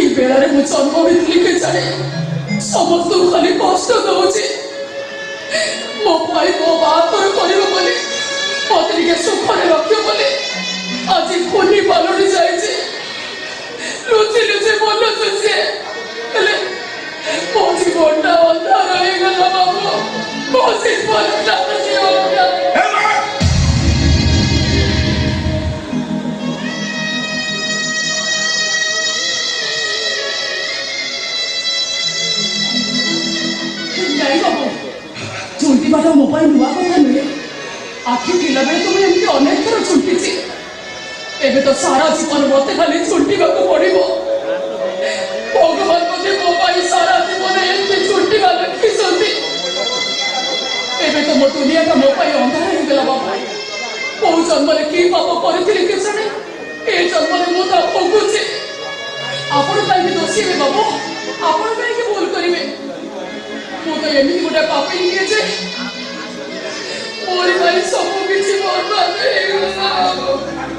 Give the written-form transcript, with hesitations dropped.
এই বেড়ারে ମୁଁ ଜନ୍ମ ହେଇଥିଲି କେଜାଣି ସମସ୍ତଙ୍କୁ ଖାଲି କଷ୍ଟ ଦଉଛି। ମୋ ଭାଇ ମୋ ବାହାଘର କରିବ ବୋଲି ମତେ ଟିକେ ସୁଖରେ ରଖିବ ବୋଲି ଆଜି ଖୋଲି ପାଲଟି ଯାଇଛି। ଲୁଚି ଲୁଚି ବୋଲୁଛୁ ସିଏ, ହେଲେ ମୋ ଜୀବନଟା ଅନ୍ଧାର ହେଇଗଲା ବାବୁ। ମୋ ଜୀବନଟା झुंटिबार मो नुआ कथा नुहे। आखि थिला बेले तुम एमती अनेक थर झुंटिछि, एबे तो सारा जीवन मते खाली झुंटिबाको पड़िबो। भगवान मते मो पाई सारा जीवन एमती झुंटिबा रखिसंती। एबे तो मो दुनिया का मो पाई अंधार हो गेला बाबा। मो जन्म रे की पाप करथिली केसने ए जन्म रे मो ता भोगुछि। आपण काई के दोषी हे बाबू, आपण काई के भूल करिवे। मो तो एमती गोटे पापी निये जे मोर भाई सब किसी बर्बाद हो गला।